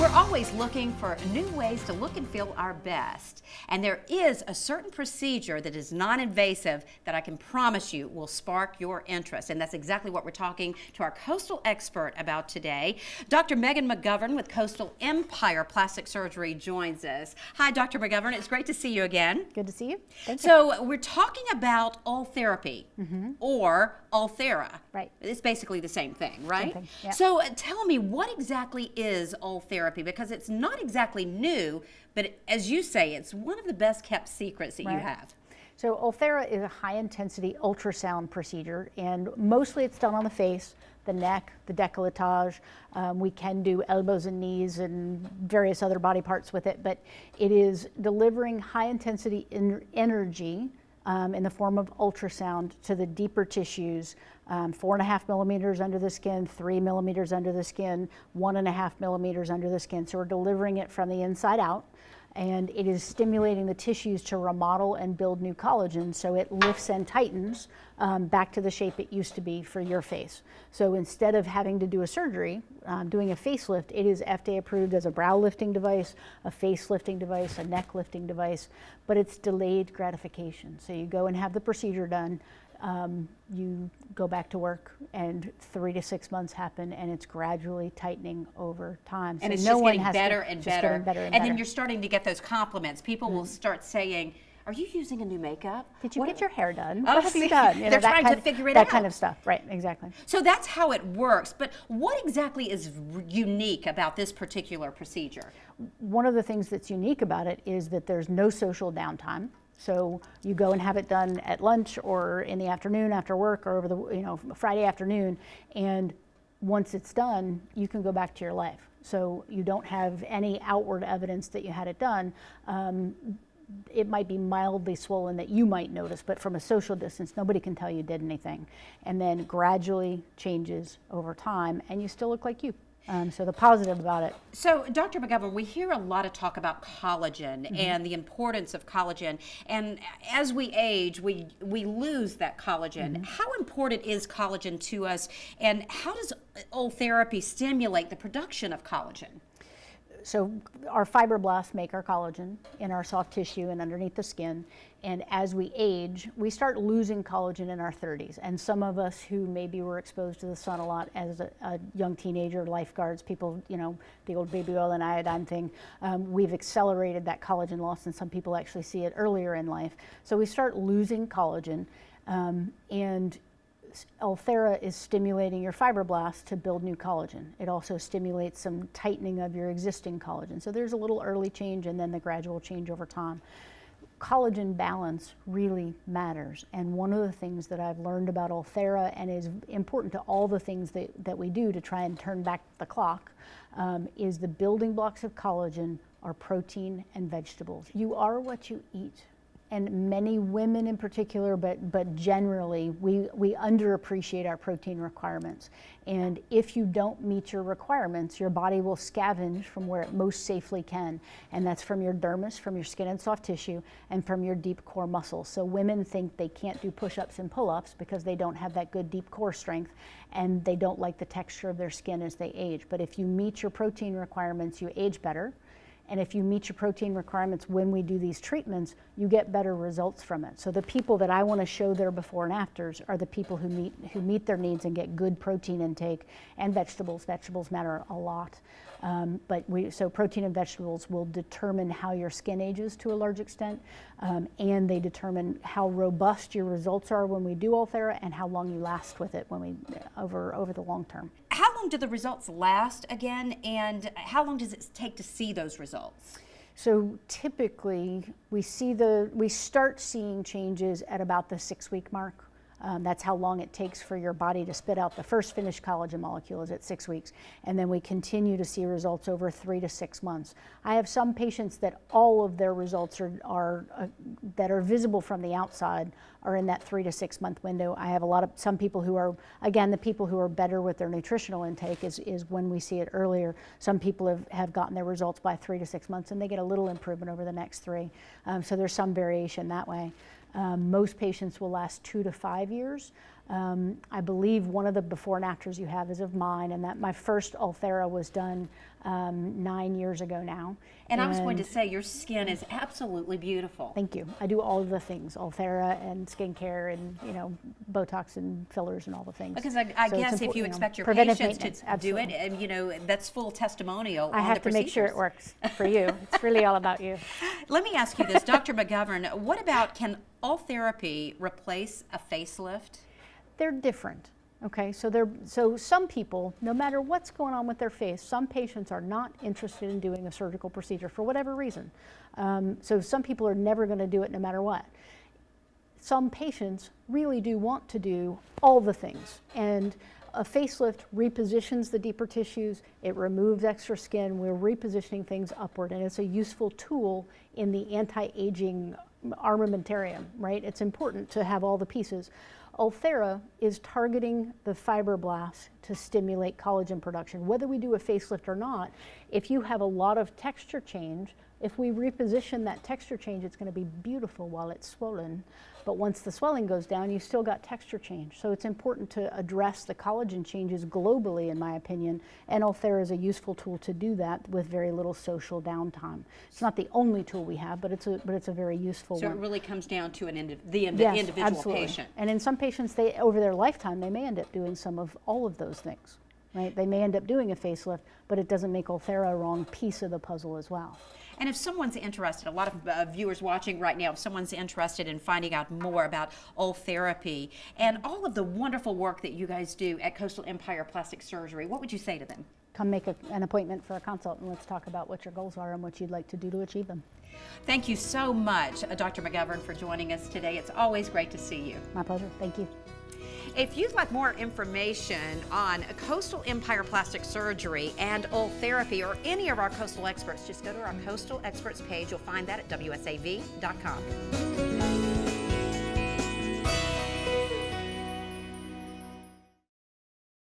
We're always looking for new ways to look and feel our best. And there is a certain procedure that is non-invasive that I can promise you will spark your interest. And that's exactly what we're talking to our coastal expert about today. Dr. McGovern with Coastal Empire Plastic Surgery joins us. Hi, Dr. McGovern. It's great to see you again. Good to see you. Thank you. So we're talking about ultherapy or Ulthera. Right. It's basically the same thing, right? Same thing, yeah. So tell me, what exactly is Ultherapy? Because it's not exactly new, but as you say, it's one of the best kept secrets that you have. So Ulthera is a high intensity ultrasound procedure, and mostly it's done on the face, the neck, the décolletage. We can do elbows and knees and various other body parts with it, but it is delivering high intensity energy in the form of ultrasound to the deeper tissues, 4.5 millimeters under the skin, 3 millimeters under the skin, 1.5 millimeters under the skin. So we're delivering it from the inside out, and it is stimulating the tissues to remodel and build new collagen, so it lifts and tightens back to the shape it used to be for your face. So instead of having to do a surgery, doing a facelift, it is FDA approved as a brow lifting device, a face lifting device, a neck lifting device, but it's delayed gratification. So you go and have the procedure done, you go back to work, and 3 to 6 months happen, and it's gradually tightening over time. So And it's no just one getting has better to, and just better. getting better and And better. then you're starting to get those compliments. People will start saying, "Are you using a new makeup? Did you get your hair done? Oh, What have you see, done?" You know, they're that trying kind to of- figure it that out. kind of stuff, right? Exactly. So that's how it works. But what exactly is unique about this particular procedure? One of the things that's unique about it is that there's no social downtime. So you go and have it done at lunch or in the afternoon after work or over the Friday afternoon, and once it's done, you can go back to your life. So you don't have any outward evidence that you had it done. It might be mildly swollen that you might notice, but from a social distance, nobody can tell you did anything. And then gradually changes over time, and you still look like you. So the positive about it. So, Dr. McGovern, we hear a lot of talk about collagen and the importance of collagen. And as we age, we lose that collagen. How important is collagen to us, and how does Ultherapy stimulate the production of collagen? So our fibroblasts make our collagen in our soft tissue and underneath the skin. And as we age, we start losing collagen in our 30s. And some of us who maybe were exposed to the sun a lot as a young teenager, lifeguards, people, the old baby oil and iodine thing, we've accelerated that collagen loss, and some people actually see it earlier in life. So we start losing collagen, and Ulthera is stimulating your fibroblasts to build new collagen. It also stimulates some tightening of your existing collagen. So there's a little early change and then the gradual change over time. Collagen balance really matters. And one of the things that I've learned about Ulthera, and is important to all the things that we do to try and turn back the clock, is the building blocks of collagen are protein and vegetables. You are what you eat. And many women in particular, but generally, we underappreciate our protein requirements. And if you don't meet your requirements, your body will scavenge from where it most safely can. And that's from your dermis, from your skin and soft tissue, and from your deep core muscles. So women think they can't do push-ups and pull-ups because they don't have that good deep core strength, and they don't like the texture of their skin as they age. But if you meet your protein requirements, you age better. And if you meet your protein requirements when we do these treatments, you get better results from it. So the people that I want to show their before and afters are the people who meet their needs and get good protein intake, and vegetables. Vegetables matter a lot. So protein and vegetables will determine how your skin ages to a large extent, and they determine how robust your results are when we do Ulthera, and how long you last with it when we over the long term. How long do the results last again, and how long does it take to see those results? So typically we start seeing changes at about the 6-week mark. That's how long it takes for your body to spit out the first finished collagen molecule, is at 6 weeks. And then we continue to see results over 3 to 6 months. I have some patients that all of their results that are visible from the outside are in that 3 to 6 month window. I have some people who are, again, the people who are better with their nutritional intake is when we see it earlier. Some people have gotten their results by 3 to 6 months, and they get a little improvement over the next 3. So there's some variation that way. Most patients will last 2 to 5 years. I believe one of the before and afters you have is of mine, and that my first Ulthera was done 9 years ago now. And I was going to say, your skin is absolutely beautiful. Thank you. I do all of the things, Ulthera and skincare and, you know, Botox and fillers and all the things. Because I So guess it's if you important, expect your preventive patients to maintenance, do it, absolutely. and you know, that's full testimonial I on have the to make sure it procedures. works for you. It's really all about you. Let me ask you this, Dr. McGovern, what about, can Ultherapy replace a facelift? They're different. Okay, so some people, no matter what's going on with their face, some patients are not interested in doing a surgical procedure for whatever reason. So some people are never going to do it no matter what. Some patients really do want to do all the things, and a facelift repositions the deeper tissues, it removes extra skin, we're repositioning things upward, and it's a useful tool in the anti-aging armamentarium, right? It's important to have all the pieces. Ulthera is targeting the fibroblasts to stimulate collagen production. Whether we do a facelift or not, if you have a lot of texture change, if we reposition that texture change, it's going to be beautiful while it's swollen. But once the swelling goes down, you still got texture change. So it's important to address the collagen changes globally, in my opinion, and Ulthera is a useful tool to do that with very little social downtime. It's not the only tool we have, but it's a very useful So one. it really comes down to the Yes, individual absolutely. patient. And in some patients, they over their lifetime, they may end up doing some of all of those things, right? They may end up doing a facelift, but it doesn't make Ulthera a wrong piece of the puzzle as well. And if someone's interested, a lot of viewers watching right now, if someone's interested in finding out more about Ultherapy and all of the wonderful work that you guys do at Coastal Empire Plastic Surgery, what would you say to them? Come make an appointment for a consult and let's talk about what your goals are and what you'd like to do to achieve them. Thank you so much, Dr. McGovern, for joining us today. It's always great to see you. My pleasure. Thank you. If you'd like more information on Coastal Empire Plastic Surgery and Ultherapy or any of our Coastal Experts, just go to our Coastal Experts page. You'll find that at wsav.com.